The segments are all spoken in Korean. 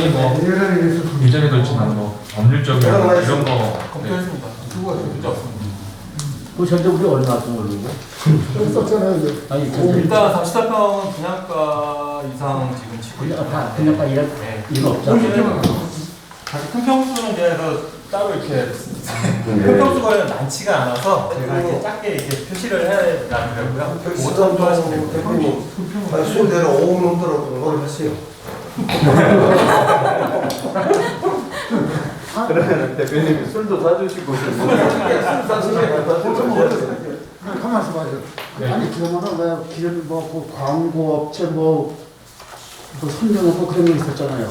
아니 뭐 예전에도 있지만 뭐 법률적인 이런 거 검토했습니다. 수고가 문제 없습니다. 그 현재 우리 얼마 정도 걸리고? 썼잖아요. 이제. 아니 일단 44평은 분양가 이상 지금 치고 있고 그냥가 이런 네. 이거 없잖아. 큰 평수는 이제 따로 이렇게 큰 평수가 많지가 않아서 제가 이렇게 작게 이렇게 표시를 해야 되고요. 그거 참조하시면 되고요. 순대로 5억 넘도록 공부를 하세요. 그러면 대표님이 술도 사주시고 가만히 있어봐요. 아니 그러면은 왜 기존 뭐그 광고업체 뭐 선정하고 그런 게 있었잖아요.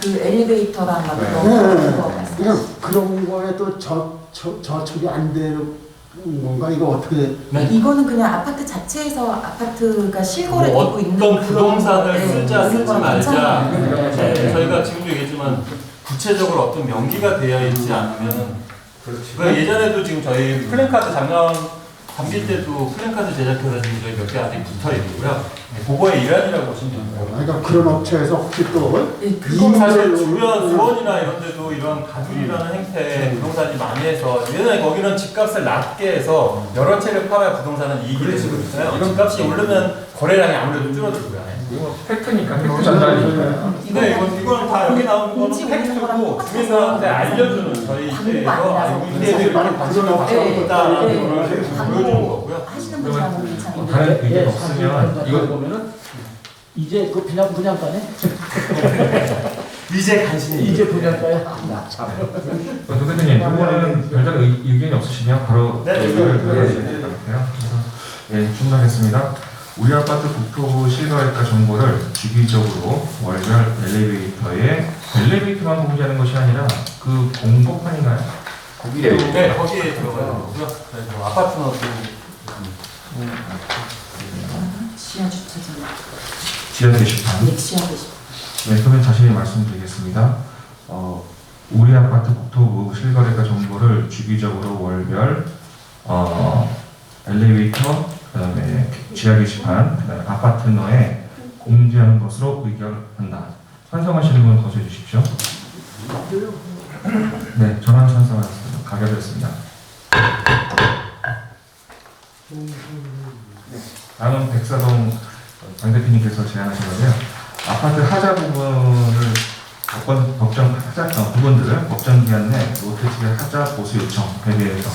그 엘리베이터랑 막 그런 거 그냥 그런 거에 또 저축이 안 되는 건가? 이거 어떻게? 이거는 그냥 아파트 자체에서 아파트가 실거래 뭐 되고 있는 어떤 부동산을 네, 쓰자 쓰지 그런 건 말자 괜찮아요. 네, 저희가 지금도 얘기했지만 구체적으로 어떤 명기가 되어 있지 않으면 예전에도 지금 저희 플랜카드 작년 감기 때도 플랜카드 제작해서 지금 저희 몇 개 아직 붙어 있고요. 네, 그거의 일환이라고 보시면 됩니다. 그러니까 그런 업체에서 혹시 또 네, 그건 사실 주변 수원이나 이런 데도 이런 가두리라는 행태 부동산이 많이 해서 예전에 거기는 집값을 낮게 해서 여러 채를 팔아야 부동산은 이익이 되는 거잖아요. 이런 값이 오르면 거래량이 아무래도 줄어들고요. 이거 팩트니까 팩트 전달이니까. 네, 이건 다 여기 나오는 거는 팩트고 주민들한테 알려주는 저희 시대에서 이때도 이렇게 관심을 받고 있다라는 걸 보여주는 거고요. 하시는 분들하고 괜찮은데. 다른 의견 없으면 이거 이거 보면은 이제 그 분양가네. 이제 간신히 이제 분양가야. 나 참. 대표님 이거는 별다른 의견이 없으시면 바로 네, 의견을 드려주셔야 될 것 같아요. 그래서 예, 충분하겠습니다. 우리 아파트 국토부 실거래가 정보를 주기적으로 월별 엘리베이터만 공개하는 것이 아니라 그 공고판인가요? 거기에 네, 거기에 들어가야 되고요. 그래서 아파트는 지하 주차장. 지하 게시판. 네, 지하 게시판. 네, 그러면 다시 말씀드리겠습니다. 우리 아파트 국토부 실거래가 정보를 주기적으로 월별 엘리베이터, 그다음에 지하 게시판, 그다음에 아파트너에 공지하는 것으로 의결한다. 찬성하시는 분 거주해 주십시오. 네, 전원 찬성하였습니다. 가결됐습니다. 다음은 백사동 장 대표님께서 제안하신 건데요. 아파트 하자 부분을 부분들을 법정 기한 내 롯데 측의 하자 보수 요청에 대해서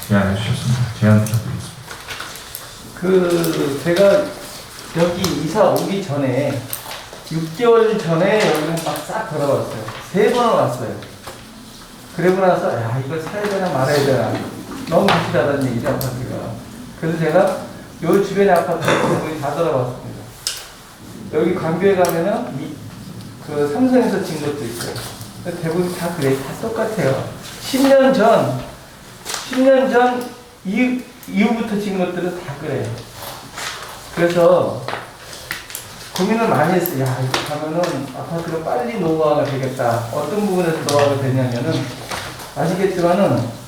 제안해 주셨습니다. 제안 부탁드리겠습니다. 제가 여기 이사 오기 전에 6개월 전에 여기는 막 싹 돌아봤어요. 3번을 왔어요. 그러고 나서 야 이걸 사야 되나 말아야 되나 너무 비싸다는 얘기죠 아파트가. 그래서 제가 요 주변의 아파트를 거의 다 돌아봤습니다. 여기 광교에 가면은 그 삼성에서 진 것도 있어요. 대부분 다 그래, 다 똑같아요. 10년 전 이후부터 진 것들은 다 그래요. 그래서 고민을 많이 했어요. 야, 이거 가면은 아파트가 빨리 노후화가 되겠다. 어떤 부분에서 노후화가 되냐면은 아시겠지만은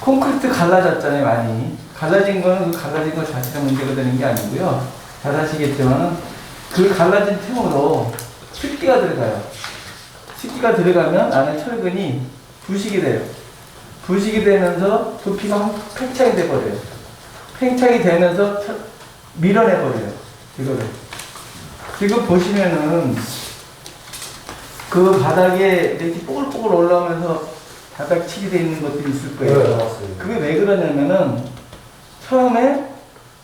콘크리트 갈라졌잖아요, 많이. 갈라진 거는 그 갈라진 것 자체가 문제가 되는 게 아니고요. 잘 아시겠지만은 그 갈라진 틈으로 습기가 들어가요. 습기가 들어가면 안에 철근이 부식이 돼요. 부식이 되면서 부피가 팽창이 돼버려요. 팽창이 되면서 밀어내버려요. 이거를. 지금 보시면은 그 바닥에 이렇게 뽀글뽀글 올라오면서 바닥 칠이 되어 있는 것들이 있을 거예요. 그게 왜 그러냐면은 처음에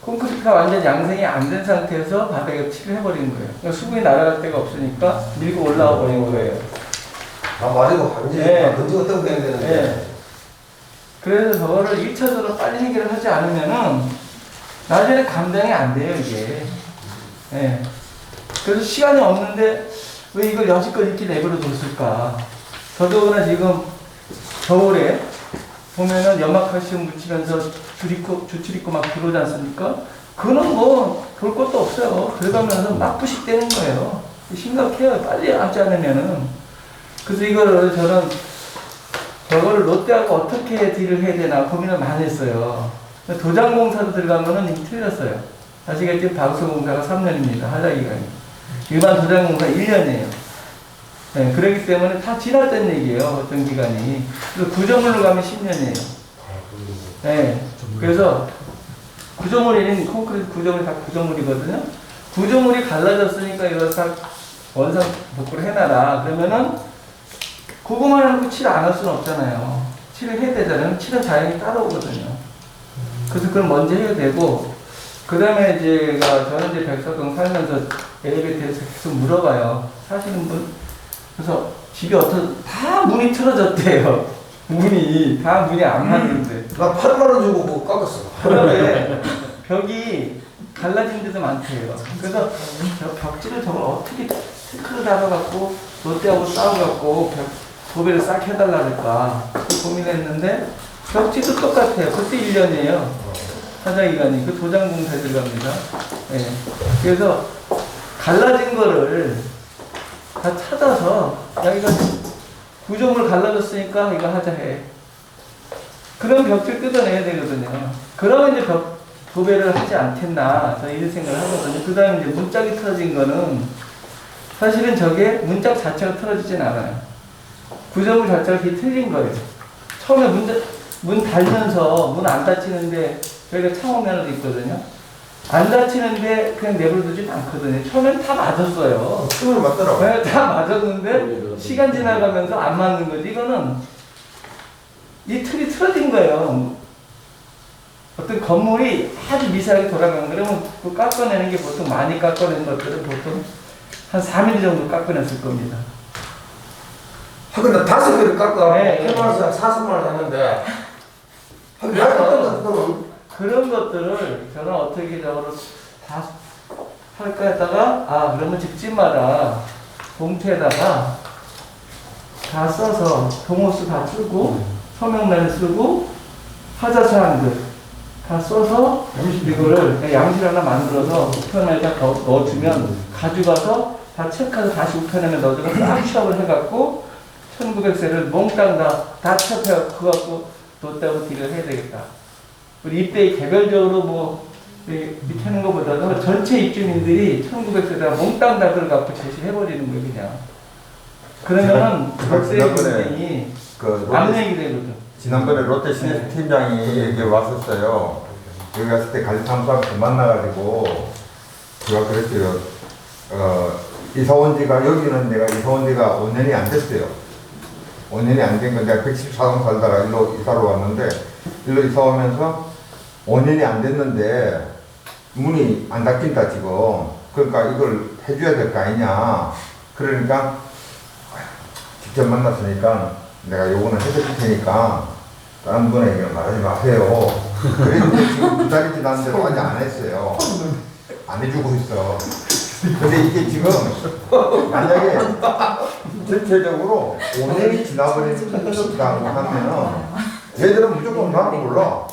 콘크리트가 완전 양생이 안 된 상태에서 바닥에 칠을 해버리는 거예요. 그러니까 수분이 날아갈 데가 없으니까 밀고 올라와 버린 거예요. 맞아요. 완전히 네. 먼지가 떠고 해야 되는데. 네. 그래서 저거를 1차적으로 빨리 해결을 하지 않으면은 나중에 감당이 안 돼요, 이게. 네. 그래서 시간이 없는데 왜 이걸 여지껏 이렇게 내버려 뒀을까? 더더구나 지금 겨울에 보면은 염화칼슘 묻히면서 주출입고 막 들어오지 않습니까? 그거는 뭐 볼 것도 없어요. 들어가면서 막 부식되는 거예요. 심각해요. 빨리 하지 않으면은. 그래서 이거를 저거를 롯데하고 어떻게 딜을 해야 되나 고민을 많이 했어요. 도장공사도 들어가면은 이미 틀렸어요. 아시겠지만 방수공사가 3년입니다. 하자 기간이. 일반 도장공사 1년이에요. 네, 그렇기 때문에 다 지났던 얘기예요. 어떤 기간이. 그래서 구조물로 가면 10년이에요. 네, 그래서 구조물인 콘크리트 구조물이 다 구조물이거든요. 구조물이 갈라졌으니까 이걸 다 원상 복구를 해놔라. 그러면은 그거만 해놓고 칠 안 할 수는 없잖아요. 칠을 해야 되잖아요. 칠은 자연히 따라오거든요. 그래서 그걸 먼저 해야 되고, 그 다음에 저는 이제 백석동 살면서 엘리베이터에서 계속 물어봐요. 사시는 분? 그래서 집이 다 문이 틀어졌대요. 다 문이 안 맞는데. 나 8만 원 주고 그거 깎았어. 그다음에 벽이 갈라진 데도 많대요. 그래서 벽지를 저걸 어떻게 스크를 달아갖고 롯데하고 싸워갖고 도배를 싹 해달라 그럴까 고민했는데 벽지도 똑같아요. 그때 1년이에요. 사장기간이 그 도장공 다 들어갑니다. 네. 그래서 갈라진 거를 다 찾아서 야 이거 구조물 갈라졌으니까 이거 하자 해. 그런 벽지를 뜯어내야 되거든요. 그러면 이제 도배를 하지 않겠나 저는 이런 생각을 하거든요. 그 다음에 이제 문짝이 틀어진 거는 사실은 저게 문짝 자체가 틀어지진 않아요. 구조물 자체가 이렇게 틀린 거예요. 처음에 문 달면서 문 안 닫히는데 저희가 창호면허도 있거든요. 안 닫히는데 그냥 내버려두진 않거든요. 처음엔 다 맞았어요. 춤을 맞더라고. 네, 다 맞았는데 시간 지나가면서 안 맞는 거지. 이거는 이 틀이 틀어진 거예요. 어떤 건물이 아주 미세하게 돌아가는 그러면 그 깎아내는 게 보통 많이 깎아낸 것들은 보통 한 4mm 정도 깎아냈을 겁니다. 하긴 나 5개를 깎아. 네. 1만 원, 40만 원 했는데. 하긴 나 깎았어. 그런 것들을 저는 어떻게 저거를 다 할까 했다가 그러면 집집마다 봉투에다가 다 써서 동호수 다 쓰고 서명란을 쓰고 하자사항들 다 써서 이거를 양실 하나 만들어서 우편에다 넣어주면 가져가서 다 체크해서 다시 우편에 넣어줘서 싹 취업을 해갖고 1900세를 몽땅 다 취업해갖고 그거 갖고 뒀다고 딜을 해야 되겠다. 우리 입대에 개별적으로 밑에 하는 것보다도 전체 입주민들이 1900세대가 몽땅 다 들어갖고 제시해버리는 거예요, 그냥. 그러면은 격세의 압력이 되거든. 지난번에 롯데 신입 팀장이 여기 왔었어요. 여기 갔을 때 관리사무소하고 만나가지고 제가 그랬어요. 이사 온 지가 여기는 내가 이사 온 지가 5년이 안 됐어요. 5년이 안 된 건 내가 114동 살다가 일로 이사로 왔는데 일로 이사 오면서 5년이 안 됐는데 문이 안 닫힌다 지금. 그러니까 이걸 해줘야 될 거 아니냐. 그러니까 직접 만났으니까 내가 요거는 해줄 테니까 다른 분에게 말하지 마세요. 그랬는데 지금 2달이 지났는데도 아직 안 했어요. 안 해주고 있어. 근데 이게 지금 만약에 전체적으로 5년이 지나버린다고 하면은 얘들은 무조건 나는 몰라.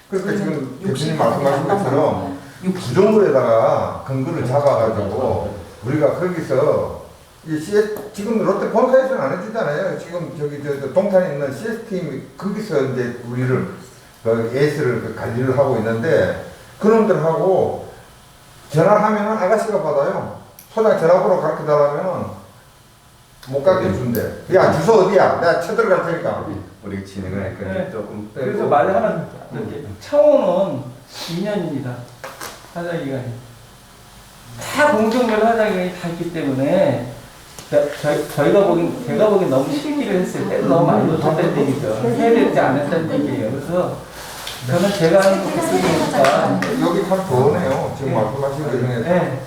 그러니까 지금 대표님 말씀하신 것처럼 구조물에다가 근거를 잡아가지고 우리가 거기서 지금 롯데 본사에서는 안 해주잖아요. 지금 저기 동탄에 있는 시스템이 거기서 이제 우리를 AS를 관리를 하고 있는데 그놈들하고 전화하면은 아가씨가 받아요. 소장 전화번호 가르쳐 달라면은 못 가게 준대. 야 주소 어디야? 내가 쳐들어갈 테니까. 우리 진행을 할 건데 조금. 그래서 말을 하나 창호는 2년입니다. 하자기간이 다 공정별 하자기간이 다 있기 때문에 제가 보기엔 너무 실기를 했어요. 때도 너무 많이 놓쳤다는 얘기죠. 해야 되지 않았다는 얘기예요. 그래서 저는 제가 하는 거 그쪽이니까 여기 참 좋으네요. 지금 말씀하신 것 중에. 네.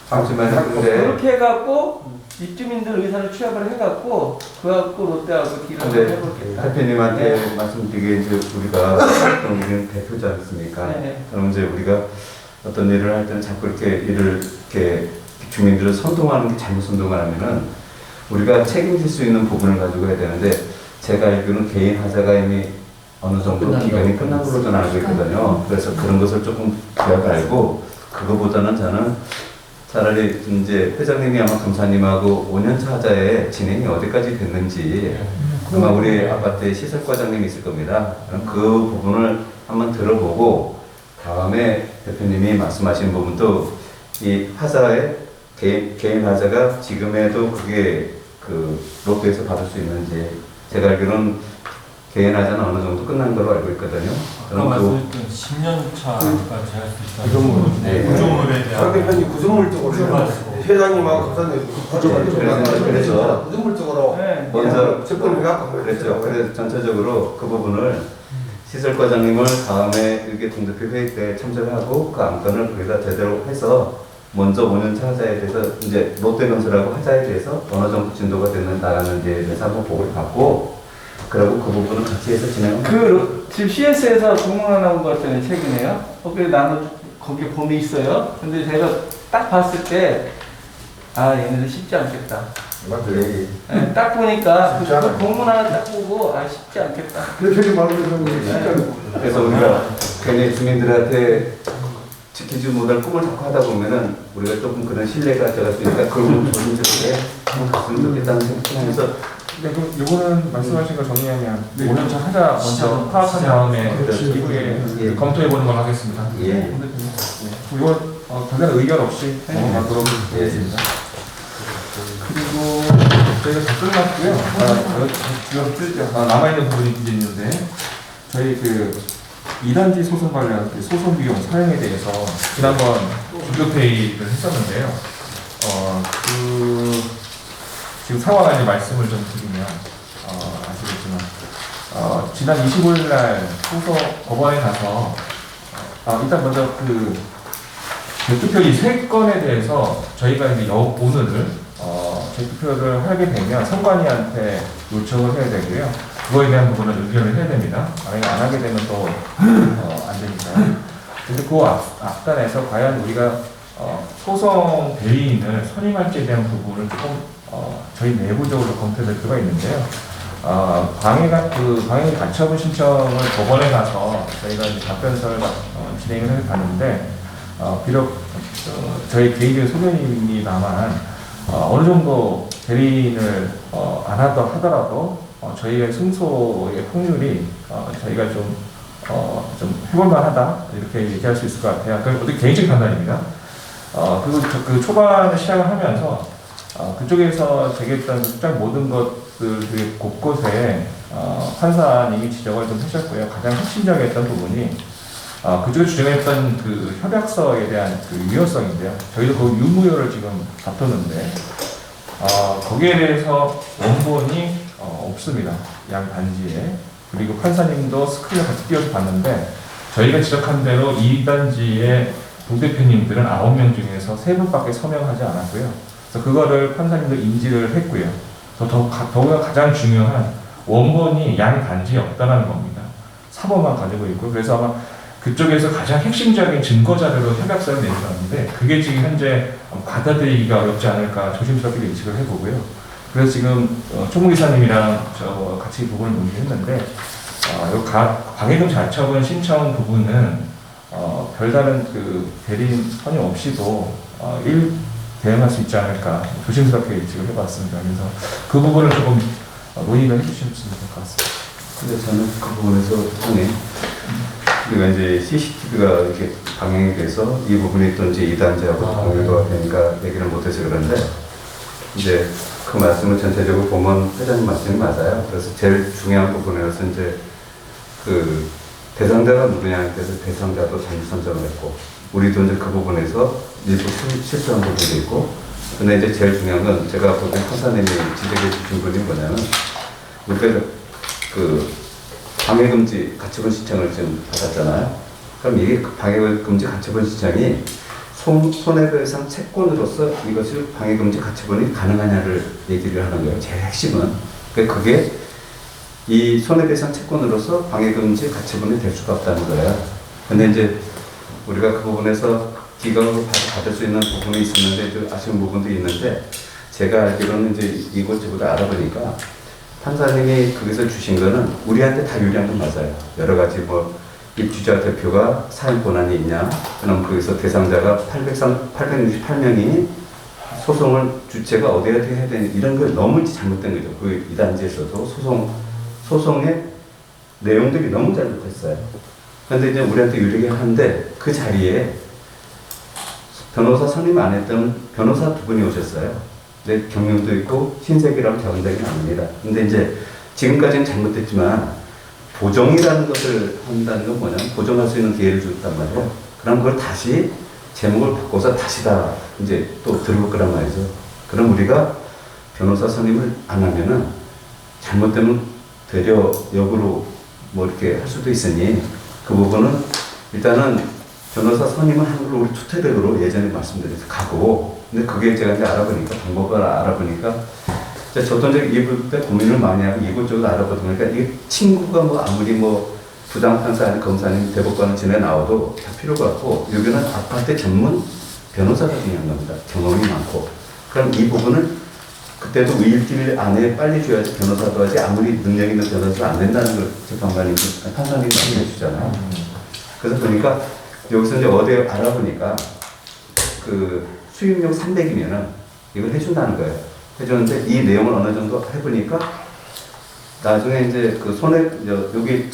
잠시만요. 그렇게 해갖고 입주민들 의사를 취합을 해갖고 그갖고 롯데하고 딜을 해볼겠다. 대표님한테 말씀드리게 이제 우리가 우리는 대표지 않습니까? 네. 그럼 이제 우리가 어떤 일을 할 때는 자꾸 이렇게 주민들을 선동하는 게 잘못 선동을 하면은 우리가 책임질 수 있는 부분을 가지고 해야 되는데 제가 알기로는 개인 하자가 이미 어느 정도 기간이 끝난 걸로 저는 알고 있거든요. 그래서 그런 것을 조금 기억 알고 그거보다는 저는 차라리 이제 회장님이 아마 검사님하고 5년차 하자의 진행이 어디까지 됐는지 아마 우리 아파트에 시설과장님이 있을 겁니다. 그럼 그 부분을 한번 들어보고 다음에 대표님이 말씀하신 부분도 이 하자의 개인 하자가 지금에도 그게 그 로또에서 받을 수 있는지. 제가 알기로는 개인 하자는 어느 정도 끝난 걸로 알고 있거든요. 아까 말씀드렸던 10년 차까지 할 수 있다. 구조물. 네. 구조물에 박 대한 대표님 구조물 쪽으로 회장님하고 감사님 그래서 구조물 쪽으로 네. 먼저 접근해갖고 그랬죠. 그래서 전체적으로 그 부분을 시설과장님을 다음에 이렇게 동대표 회의 때 참석을 하고 그 안건을 거기다 제대로 해서 먼저 5년차 하자에 대해서 이제 롯데 건설하고 하자에 대해서 어느 정도 진도가 됐는다라는 데에 대해서 한번 보고를 받고 그리고 그 부분을 같이 해서 진행을 지금 CS에서 공문가 나온 것 같잖아요, 최근에요. 그래서 나는 거기에 봄이 있어요. 근데 제가 딱 봤을 때, 아, 얘네들 쉽지 않겠다. 맞아요. 딱 보니까 쉽지 않아요. 그 공문 하나 딱 보고, 아, 쉽지 않겠다. 대표님 말씀하신 거 진짜 그래서 우리가 굉장히 주민들한테 지키지 못할 꿈을 자꾸 하다 보면은 우리가 조금 그런 신뢰가 들어갔으니까 그걸 좀 조심스럽게 한번 갔으면 좋겠다는 생각하면서 네, 그럼 이거는 말씀하신 거 정리하면 네. 5년차 하자 먼저 파악한 다음에 그렇죠. 이후에 예. 검토해 보는 걸로 하겠습니다. 예. 이건 별다른 의견 없이 넘어가도록 예. 하겠습니다. 그리고 저희가 다 끝났고요. 지금 남아있는 부분이 이제 있는데 저희 그 2단지 소송 관련 그 소송 비용 사용에 대해서 지난번 긴급 회의를 했었는데요. 지금 상황을 이제 말씀을 좀 드리면 아시겠지만 지난 25일 날 소송 법원에 가서 일단 먼저 그 재투표 이 3건에 대해서 저희가 이제 오늘 재투표를 하게 되면 선관위한테 요청을 해야 되고요. 그거에 대한 부분은 의견을 해야 됩니다. 만약에 안 하게 되면 또 안 되니까요. 근데 그 앞단에서 과연 우리가 소송 대리인을 선임할지에 대한 부분을 조금 저희 내부적으로 검토될 필요가 있는데요. 방해 가처분 신청을 법원에 가서 저희가 이제 답변서를 진행을 해봤는데 비록 저희 개인적인 소견입니다만 어느 정도 대리인을 안 하더라도 저희의 승소의 확률이 저희가 좀 해볼만하다 이렇게 얘기할 수 있을 것 같아요. 그 어떻게 개인적인 판단입니다. 그 초반에 시작을 하면서 그쪽에서 제기했던 쫙 모든 것들 곳곳에 판사님이 지적을 좀 하셨고요. 가장 핵심적이었던 부분이 그쪽에 주장했던 그 협약서에 대한 그 유효성인데요. 저희도 그 유무효를 지금 다퉜는데 거기에 대해서 원본이 없습니다. 양 단지에. 그리고 판사님도 스크린을 같이 띄워서 봤는데 저희가 지적한 대로 이 단지의 동대표님들은 9명 중에서 3분밖에 서명하지 않았고요. 그래서 그거를 판사님도 인지를 했고요. 더구나 가장 중요한 원본이 양 단지에 없다는 겁니다. 사본만 가지고 있고 그래서 아마 그쪽에서 가장 핵심적인 증거 자료로 협약서를 내밀었는데 그게 지금 현재 받아들이기가 어렵지 않을까 조심스럽게 예측을 해보고요. 그래서 지금 총무이사님이랑 저 같이 이 부분을 논의했는데 방해금 자처분 신청 부분은 별다른 그 대리인 선임 없이도 대응할 수 있지 않을까 조심스럽게 예측을 해봤습니다. 그래서 그 부분을 조금 논의를 해주시면 될 것 같습니다. 근데 저는 그 부분에서 통해 우리가 이제 CCTV가 이렇게 방영이 돼서 이 부분이 또 이제 2단지하고 공유가 되니까 얘기를 못해서 그런데 이제 그 말씀을 전체적으로 보면 회장님 말씀이 맞아요. 그래서 제일 중요한 부분에서 이제 그 대상자가 누구냐에 대해서 대상자도 잘못 선정을 했고 우리도 이제 그 부분에서 일부 실수한 부분도 있고 근데 이제 제일 중요한 건 제가 보기엔 판사님이 지적해 주신 부분이 뭐냐면 우리가 그 방해금지 가처분 신청을 지금 받았잖아요. 그럼 이게 방해금지 가처분 신청이 손해배상 채권으로서 이것을 방해금지 가처분이 가능하냐를 얘기를 하는 거예요. 제일 핵심은. 그게 이 손해배상 채권으로서 방해금지 가처분이 될 수가 없다는 거예요. 근데 이제 우리가 그 부분에서 기각을 받을 수 있는 부분이 있었는데 좀 아쉬운 부분도 있는데 제가 알기로는 이제 이곳저곳 알아보니까 판사님이 거기서 주신 거는 우리한테 다 유리한 건 맞아요. 여러 가지 뭐 입주자 대표가 사용 권한이 있냐, 그럼 거기서 대상자가 868명이 소송을 주체가 어디에 해야 되는 이런 걸 너무 잘못된 거죠. 그 이 단지에서도 소송의 내용들이 너무 잘못했어요. 그런데 이제 우리한테 유리하게 하는데 그 자리에 변호사 선임 안 했던 변호사 2분이 오셨어요. 내 경륜도 있고 신세계라고 적응되긴 합니다. 근데 이제 지금까지는 잘못됐지만 보정이라는 것을 한다는 건 뭐냐면 보정할 수 있는 기회를 줬단 말이에요. 그럼 그걸 다시 제목을 바꿔서 다시 다 이제 또 들어올 거란 말이죠. 그럼 우리가 변호사 선임을 안 하면은 잘못되면 되려 역으로 뭐 이렇게 할 수도 있으니 그 부분은 일단은 변호사 선임을 하는 걸 우리 투태력으로 예전에 말씀드려서 가고 근데 그게 제가 이제 알아보니까 방법을 알아보니까 저도 이제 이분 때 고민을 많이 하고 이곳저곳 알아보다 보니까 이게 친구가 뭐 아무리 뭐 부장판사 검사님 대법관을 지내 나와도 다 필요가 없고 여기는 아파트 전문 변호사가 중요한 겁니다. 경험이 많고 그럼 이 부분을 그때도 일주일 안에 빨리 줘야지 변호사도 하지 아무리 능력 있는 변호사가 안 된다는 걸 재판관님, 판사님이 알려주잖아요. 그래서 보니까 여기서 이제 어디 알아보니까 그 수임료 300이면은 이걸 해준다는 거예요. 해주는데 이 내용을 어느 정도 해보니까 나중에 이제 그 여기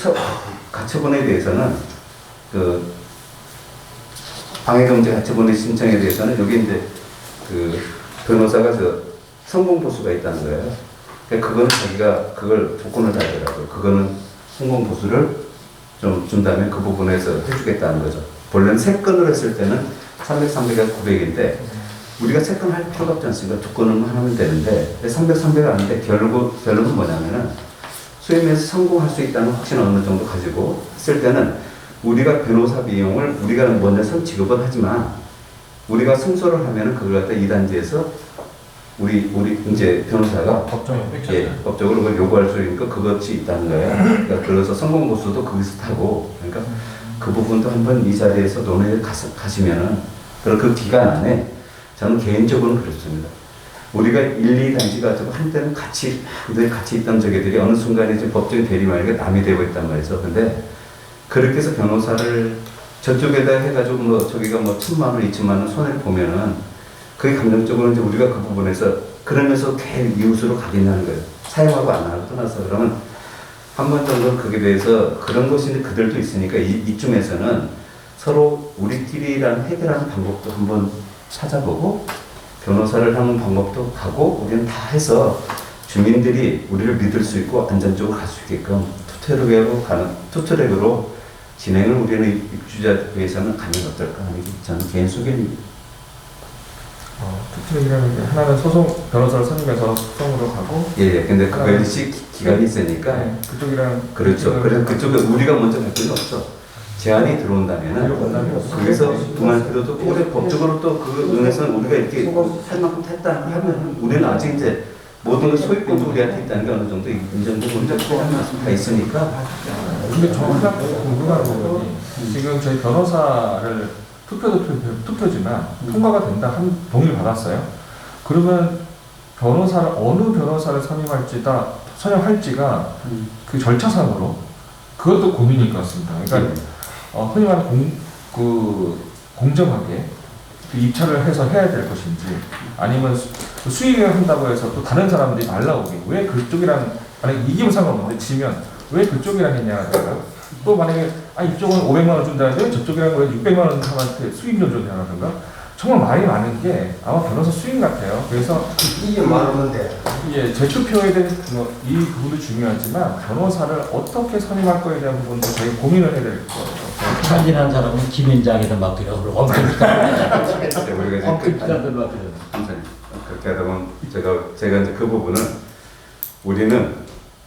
가처분에 대해서는 그 방해금지 가처분의 신청에 대해서는 여기 이제 그 변호사가 성공보수가 있다는 거예요. 그러니까 그거는 자기가 그걸 조건을 달더라고요. 그거는 성공보수를 좀 준다면 그 부분에서 해주겠다는 거죠. 본래는 3건을 했을 때는 300, 300에서 900인데 우리가 3건 할 필요가 없지 않습니까? 2건을 하면 되는데 300, 300을 하는데 결론은 뭐냐면은 수임에서 성공할 수 있다는 확신을 어느 정도 가지고 했을 때는 우리가 변호사 비용을 우리가 먼저 지급은 하지만 우리가 승소를 하면은 그걸 갖다 2단지에서 우리 이제 변호사가 법적으로 그걸 요구할 수 있으니까 그것이 있다는 거예요. 그러니까 그래서 성공 보수도 거기서 타고 그러니까 그 부분도 한번 이 자리에서 논의를 가시면은 그 기간 안에 저는 개인적으로는 그렇습니다. 우리가 1, 2단지 가지고 한때는 같이 있던 저기들이 어느 순간에 이제 법적인 대리만에게 남이 되고 있단 말이죠. 근데 그렇게 해서 변호사를 저쪽에다 해가지고 뭐 저기가 뭐 1,000만 원, 2,000만 원 손해를 보면은 그게 감정적으로 이제 우리가 그 부분에서 그러면서 계속 이웃으로 가겠냐는 거예요. 사용하고 안 하고 떠나서 그러면 한 번 정도 그게 대해서 그런 것이 이제 그들도 있으니까 이쯤에서는 서로 우리끼리라는 해결하는 방법도 한번 찾아보고 변호사를 하는 방법도 가고 우리는 다 해서 주민들이 우리를 믿을 수 있고 안전적으로 갈 수 있게끔 투트랙으로 진행을 우리는 입주자회에서는 가면 어떨까 하는 게 저는 개인 소견입니다. 투트랙이라는 게 하나는 변호사를 선임해서 소송으로 가고 근데 그거에 기간이 있으니까 그쪽이랑 그렇죠. 그래서 그쪽에 우리가 먼저 갈 필요는 없죠. 제안이 들어온다면은 거기서 그만 필요도 없고 법적으로 또 그 은에서는 우리가 이렇게 할 만큼 했다 하면 우리는 아직 이제 모든 그 소유권도 우리한테 있다는 게 어느 정도 인정되고 우리가 필요한 말씀 다 있으니까. 근데 저 하나 궁금한 부분이 지금 저희 변호사를 투표지만 통과가 된다 한 동의를 받았어요. 그러면 어느 변호사를 선임할지가 그 절차상으로 그것도 고민일 것 같습니다. 그러니까 흔히 말하는 공정하게 입찰을 해서 해야 될 것인지 아니면 수익을 한다고 해서 또 다른 사람들이 날라오게 왜 그쪽이랑 만약에 이기면 상관없는데 지면 왜 그쪽이랑 했냐 또 만약에 이쪽은 500만 원 준다는데 왜 저쪽이랑 왜 600만 원 사람한테 수익료 줬냐라든가 정말 말이 많은 게 아마 변호사 수익 같아요. 그래서 이게 많으면 돼. 제 투표에 대한 이 부분도 중요하지만 변호사를 어떻게 선임할 거에 대한 부분도 되게 고민을 해야 될 거예요. 참진한 사람은 김현장에다 맡기라고 그러고 우리가 엄격자들 맡기라고. 그렇게 하다 보면 제가 이제 그 부분은 우리는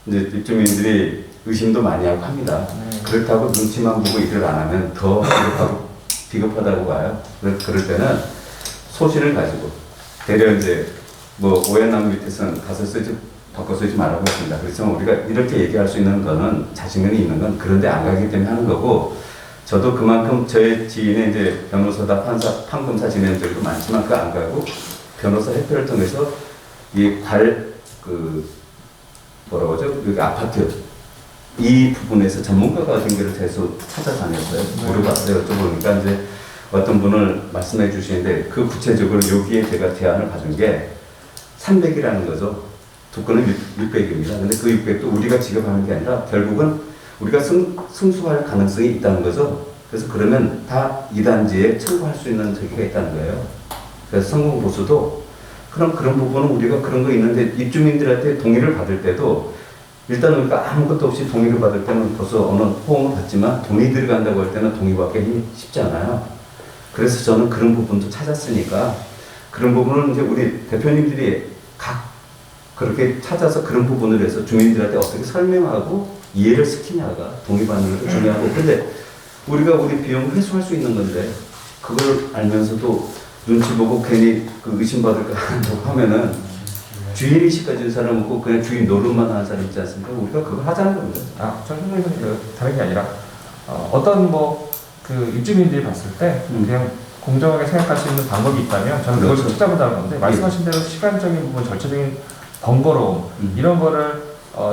이제 입주민들이 의심도 많이 하고 합니다. 그렇다고 눈치만 보고 일을 안 하면 더 비겁하다고 봐요. 그럴 때는 소신을 가지고 대려 이제 뭐 오해남 밑에서는 가서 바꿔 쓰지 말라고 했습니다. 그렇지만 우리가 이렇게 얘기할 수 있는 거는 자신감이 있는 건 그런데 안 가기 때문에 하는 거고 저도 그만큼 저의 지인의 이제 변호사다 판검사 지낸들도 많지만 그 안 가고 변호사 협회를 통해서 뭐라고 하죠? 여기 아파트 이 부분에서 전문가가 어딘 게를 계속 찾아다녔어요. 물어봤어요. 여쭤보니까 이제 어떤 분을 말씀해 주시는데 그 구체적으로 여기에 제가 제안을 가진 게 300이라는 거죠. 두 건은 600입니다. 근데 그 600도 우리가 지급하는 게 아니라 결국은 우리가 승수할 가능성이 있다는 거죠. 그래서 그러면 다 2단지에 청구할 수 있는 저기가 있다는 거예요. 그래서 성공보수도 그럼 그런 부분은 우리가 그런 거 있는데 입주민들한테 동의를 받을 때도 일단 우리가 아무것도 없이 동의를 받을 때는 벌써 어느 호응을 받지만 돈이 들어간다고 할 때는 동의받기 쉽지 않아요. 그래서 저는 그런 부분도 찾았으니까 그런 부분은 이제 우리 대표님들이 각 그렇게 찾아서 그런 부분을 해서 주민들한테 어떻게 설명하고 이해를 시키냐가 동의받는 것도 중요하고 근데 우리가 우리 비용을 회수할 수 있는 건데 그걸 알면서도 눈치 보고 괜히 그 의심받을까 하면은 주인의식 가진 사람 없고 그냥 주인 노릇만 하는 사람 있지 않습니까? 우리가 그걸 하자는 겁니다. 저는 선생님은 다른 게 아니라 어떤 뭐 그 입주민들이 봤을 때 그냥 공정하게 생각할 수 있는 방법이 있다면 저는 그걸 그렇죠. 찾아본다는 건데 말씀하신 대로 시간적인 부분, 절차적인 번거로움 이런 거를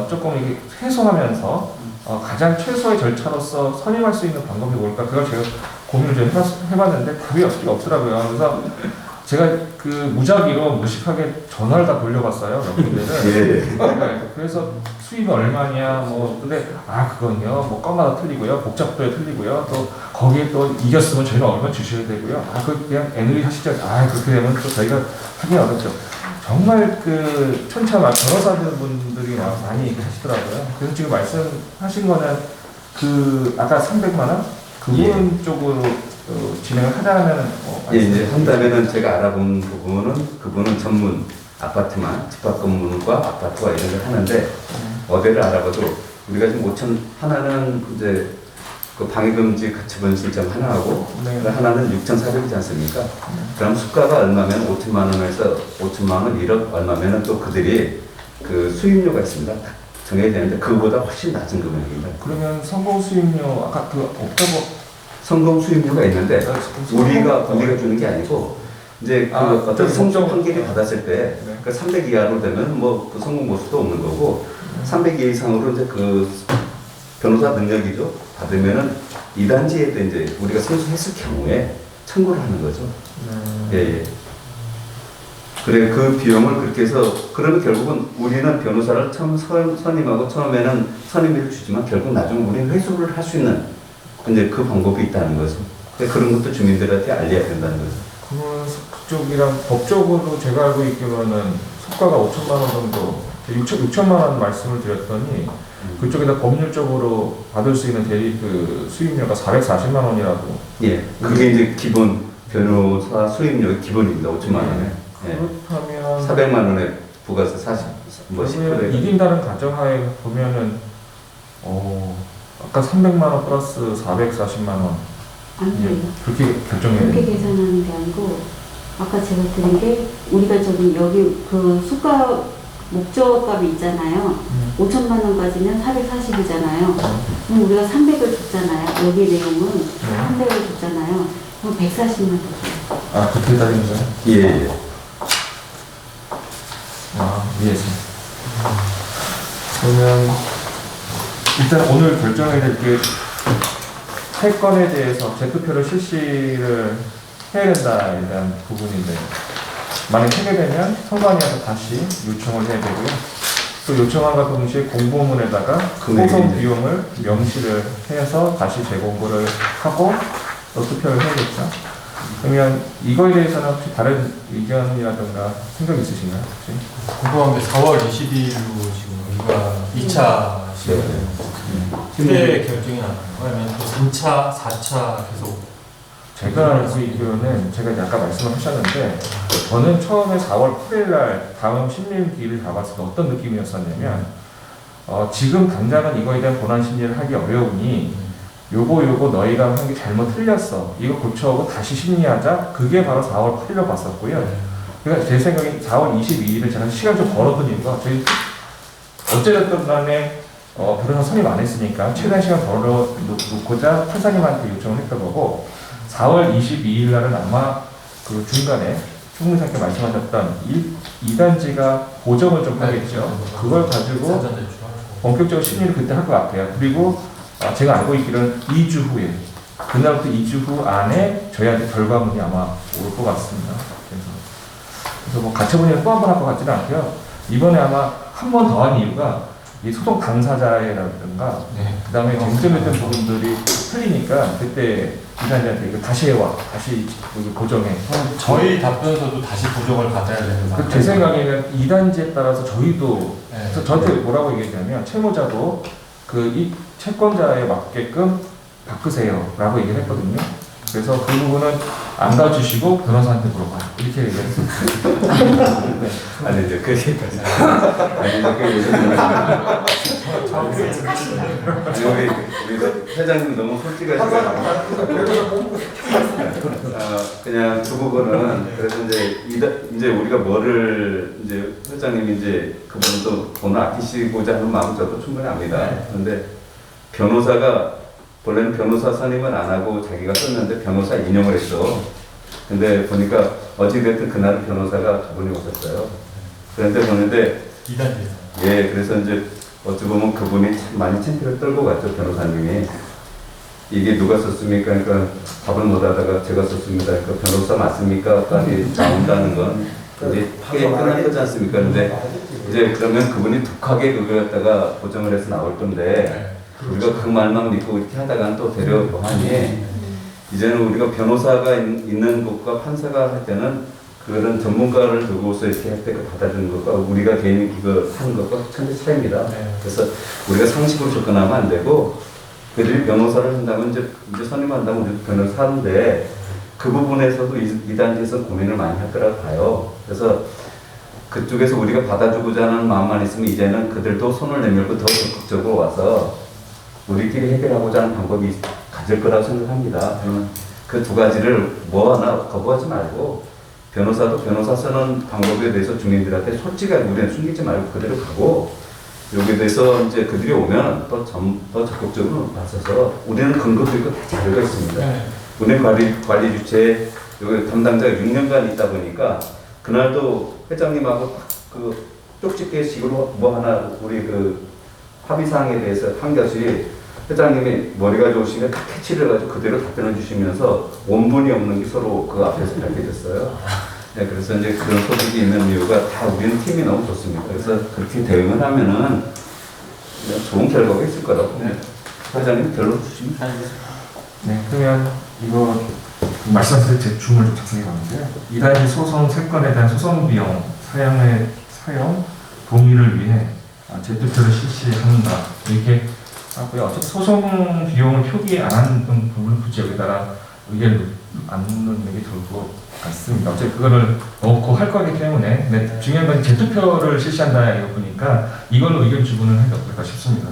조금 이렇게 해소하면서 가장 최소의 절차로서 선임할 수 있는 방법이 뭘까 그걸 제가 고민을 좀 해봤는데 답이 없더라고요. 그래서 제가 그 무작위로 무식하게 전화를 다 돌려봤어요. 몇 군데를. 그래서 수입이 얼마냐, 뭐, 근데, 그건요, 뭐, 건마다 틀리고요, 복잡도에 틀리고요, 또, 거기에 또 이겼으면 저희는 얼마 주셔야 되고요. 그 그냥 애누리 하시죠. 그렇게 되면 또 저희가 하기 어렵죠. 정말 그, 변호사들 분들이 많이 얘기 하시더라고요. 그래서 지금 말씀하신 거는 그, 아까 300만원? 그 부분 쪽으로 진행을 하자면 이제 한다면은 제가 알아본 부분은 그분은 전문 아파트만 집합 건물과 아파트와 이런 걸 하는데 어디를 알아봐도 우리가 지금 5천 하나는 이제 그 방해금지 가처분 신청 하나하고 하나는 6,400이지 않습니까? 그럼 수가가 얼마면 5천만 원에서 5천만 원 1억 얼마면은 또 그들이 그 수입료가 있습니다. 정해야 되는데 그거보다 훨씬 낮은 금액입니다. 그러면 성공 수입료 아까 그 옥토버 성공 수입료가 있는데 우리가 주는 게 아니고 이제 그 어떤 성적 판결이 받았을 때 그 300 이하로 되면 뭐 그 성공 보수도 없는 거고 300 이상으로 이제 그 변호사 능력이죠 받으면은 이단지에 이제 우리가 선수했을 경우에 청구를 하는 거죠. 예. 그래 그 비용을 그렇게 해서 그러면 결국은 우리는 변호사를 처음 선임하고 처음에는 선임비를 주지만 결국 나중에 우리는 회수를 할 수 있는 근데 그 방법이 있다는 거죠. 그런 것도 주민들한테 알려야 된다는 거죠. 그러면 그쪽이랑 법적으로 제가 알고 있기로는 수가가 5천만 원 정도, 6천만 원 말씀을 드렸더니 그쪽에다 법률적으로 받을 수 있는 대리 그 수입료가 440만 원이라고. 예, 그게 이제 기본 변호사 수입료 기본입니다. 5천만 원에. 그렇다면 400만 원에 부가세 40, 뭐 10%. 1인당은 가정하에 보면은 아까 300만 원 플러스 440만 원. 아니에요. 그렇게 결정해야 그렇게 돼요. 계산하는 게 아니고 아까 제가 드린 게 우리가 여기 그 수가 목적값이 있잖아요. 5천만 원까지는 440이잖아요. 그럼 우리가 300을 줬잖아요. 여기 내용은 300을 줬잖아요. 그럼 140만 원. 그렇게 따지는 거예요? 예. 이해했습니다. 그러면 일단 오늘 결정해야 될 게 세 건에 대해서 재투표를 실시를 해야 된다에 대한 부분인데 만약 하게 되면 선관위에서 다시 요청을 해야 되고요. 또 요청함과 동시에 공보문에다가 소송 비용을 명시를 해서 다시 재공고를 하고 또 투표를 해야겠죠. 그러면 이거에 대해서는 혹시 다른 의견이라든가 생각 있으신가요? 혹시? 궁금한 게 4월 20일로 지금 우리가 2차 그때 결정이 나나요? 아니면 또 3차, 4차 계속? 제가 알고 있기로는 제가 이제 아까 말씀을 하셨는데 저는 처음에 4월 8일 날 다음 심리기를 잡았을 때 어떤 느낌이었었냐면 지금 당장은 이거에 대한 본안 심리를 하기 어려우니 요거 너희가 한 게 잘못 틀렸어. 이거 고쳐오고 다시 심리하자. 그게 바로 4월 8일로 봤었고요. 그러니까 제 생각에 4월 22일을 제가 시간 좀 벌어둔 이유가 저희 어쨌든 간에 변호사 선임 안 했으니까 최대한 시간 벌어놓고자 판사님한테 요청을 했던 거고 4월 22일 날은 아마 그 중간에 총무사님께 말씀하셨던 2단지가 보정을 좀 하겠죠. 그걸 가지고 본격적으로 심리를 그때 할 것 같아요. 그리고 제가 알고 있기로는 2주 후에 그날부터 2주 후 안에 저희한테 결과물이 아마 올 것 같습니다. 그래서 뭐 가처분을 또 한 번 할 것 같지는 않고요. 이번에 아마 한 번 더 한 이유가 이 소송 당사자라든가 네. 그다음에 쟁점했던 부분들이 틀리니까 그때 이사님한테 이거 다시 해와, 다시 여기 고정해. 저희 답변서도 다시 보정을 받아야 되는 상태. 제 생각에는 2단지에 따라서 저희도 네. 저한테 뭐라고 얘기했냐면 채무자도 그 이 채권자에 맞게끔 바꾸세요라고 얘기를 했거든요. 그래서 그 부분은 안 가주시고 변호사한테 물어봐요. 이렇게 얘기했어요. 네. 아니 이제 그 얘기까지. 아니 이제 그 얘기까지. 우리 회장님 너무 솔직하시고 그냥 그 부분은 그래서 이제 우리가 뭐를 이제 회장님이 이제 그분도 돈을 아끼시고자 하는 마음 저도 충분히 압니다. 그런데 변호사가 원래는 변호사 선임은 안 하고 자기가 썼는데 변호사 인용을 했어. 근데 보니까 어찌됐든 그날은 변호사가 두 분이 오셨어요. 그런데 보는데 2단지에서. 예, 그래서 이제 어찌 보면 그분이 참 많이 창피를 떨고 갔죠, 변호사님이. 이게 누가 썼습니까? 그러니까 답을 못 하다가 제가 썼습니다. 그러니까 변호사 맞습니까? 까지 나온다는 건 이제 게임 끝난 거지 않습니까? 근데 이제 그러면 그분이 독하게 그걸 갖다가 보정을 해서 나올 건데 우리가 그 말만 믿고 이렇게 하다가는 또 데려보하니 이제는 우리가 변호사가 있는 곳과 판사가 할 때는 그런 전문가를 두고서 이렇게 혜택을 받아주는 것과 우리가 개인이 그거 하는 것과 천지 차이입니다. 그래서 우리가 상식으로 접근하면 안 되고 그들이 변호사를 한다면 이제 선임한다면 우리도 변호사 하는데 그 부분에서도 이 단계에서 고민을 많이 할 거라고 봐요. 그래서 그쪽에서 우리가 받아주고자 하는 마음만 있으면 이제는 그들도 손을 내밀고 더 적극적으로 와서 우리끼리 해결하고자 하는 방법이 가질 거라고 생각합니다. 저는 그 두 가지를 뭐 하나 거부하지 말고 변호사도 변호사 쓰는 방법에 대해서 주민들한테 솔직하게 우리는 숨기지 말고 그대로 가고 여기에 대해서 이제 그들이 오면 더 적극적으로 나서서 우리는 근거도 있고 다 자료가 있습니다. 은행 관리 주체에 여기 담당자가 6년간 있다 보니까 그날도 회장님하고 그 쪽집게식으로 뭐 하나 우리 그 합의사항에 대해서 한 것이 회장님이 머리가 좋으시면 다 캐치를 해가지고 그대로 답변을 주시면서 원본이 없는 게 서로 그 앞에서 밝혀졌어요. 네, 그래서 이제 그런 소득이 있는 이유가 다 우리는 팀이 너무 좋습니다. 그래서 그렇게 대응을 하면은 좋은 결과가 있을 거라고 봅니다. 회장님 결론 주시면 되겠습니다. 네, 그러면 이거 말씀하신 제춤을 좀 자세히 봤는데요. 2단지 소송 3건에 대한 소송 비용 사용 동의를 위해 재투표를 실시한다. 이렇게 하고요. 어차피 소송 비용을 표기 안 하는 부분은 굳이 여기다가 의견을 안 넣는 게 좋을 것 같습니다. 어차피 그거를 넣고 할 거기 때문에 근데 중요한 건 재투표를 실시한다 이거 보니까 이걸로 의견 주문을 해도 어떨까 싶습니다.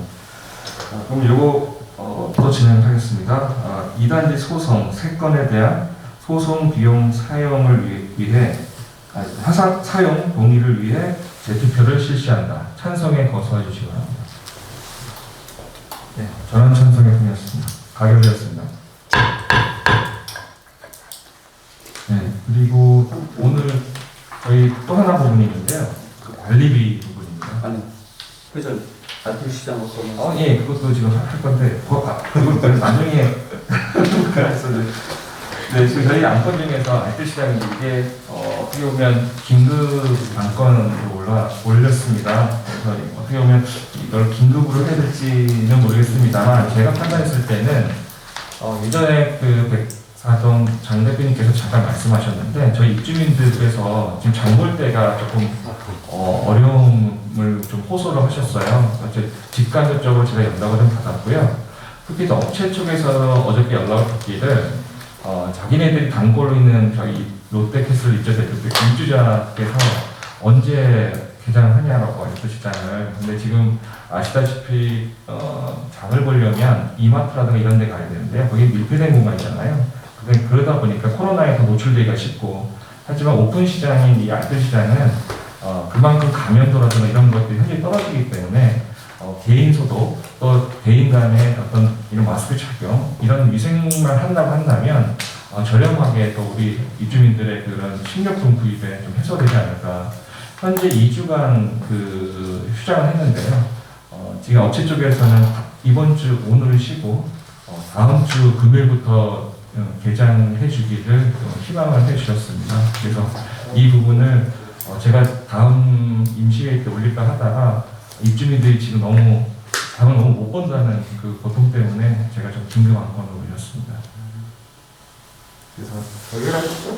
그럼 요거 또 진행하겠습니다. 2단지 소송 3건에 대한 소송 비용 사용을 위해 사용 동의를 위해 재투표를 실시한다. 찬성에 거소해 주시기 바랍니다. 네, 전원 찬성의 통이었습니다. 가결되었습니다. 네, 그리고 오늘 저희 또 하나 부분이 있는데요. 그 관리비 부분입니다. 아니, 그래서 아들 시장으로 예, 그것도 지금 할 건데, 그건 나중에 네, 지금 저희 안건 중에서 알뜰 시장이 이게 어떻게 보면 긴급 안건으로 올렸습니다. 그래서 어떻게 보면 이걸 긴급으로 해야 될지는 모르겠습니다만 제가 판단했을 때는 예전에 그 백사동 장 대표님께서 잠깐 말씀하셨는데 저희 입주민들께서 지금 장 볼 때가 조금 어려움을 좀 호소를 하셨어요. 직간접적으로 제가 연락을 좀 받았고요. 특히 또 업체 쪽에서 어저께 연락을 받기를 자기네들이 단골로 있는 저희 롯데캐슬 입주자께서 언제 개장하냐라고 알뜰 시장을. 근데 지금 아시다시피 장을 보려면 이마트라든가 이런 데 가야 되는데요. 거기 밀폐된 공간이잖아요. 그러다 보니까 코로나에 더 노출되기가 쉽고 하지만 오픈 시장인 이 알뜰 시장은 그만큼 감염도라든가 이런 것들이 현저히 떨어지기 때문에 개인 소독, 또 개인 간의 어떤 이런 마스크 착용, 이런 위생만 한다면 저렴하게 또 우리 입주민들의 그런 식료품 구입에 좀 해소되지 않을까. 현재 2주간 그 휴장을 했는데요. 지금 업체 쪽에서는 이번 주 오늘을 쉬고 다음 주 금요일부터 개장해 주기를 희망을 해 주셨습니다. 그래서 이 부분을 제가 다음 임시회의 때 올릴까 하다가 입주민들이 지금 너무 장을 너무 못 번다는 그 고통 때문에 제가 좀 긴급 안건을 올렸습니다. 해결하셨죠?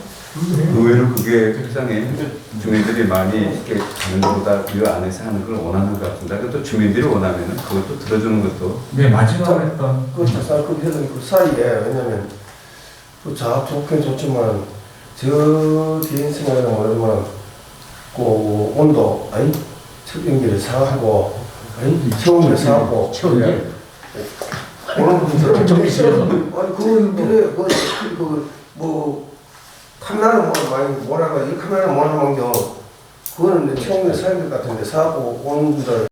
의외로 그게 세상에 주민들이 많이 이렇게 가는 것보다 이 안에서 하는 걸 원하는 것 같습니다. 그것도 주민들이 원하면은 그것도 들어주는 것도. 네, 마지막에 했던 그 작살 그 사이에 왜냐면 그 작업 좋긴 좋지만 저 뒤에 생각하면 얼마나 그 온도 아니 척연기를 사하고 아니 처음에 사하고 처음에 오는 분들은 좀 싫어서. 아니 그뭐 카메라는 뭐 많이 뭐라고 이 카메라는 뭐라는 경 그거는 처음에 사야 될 것 같은데 사고 오는 분들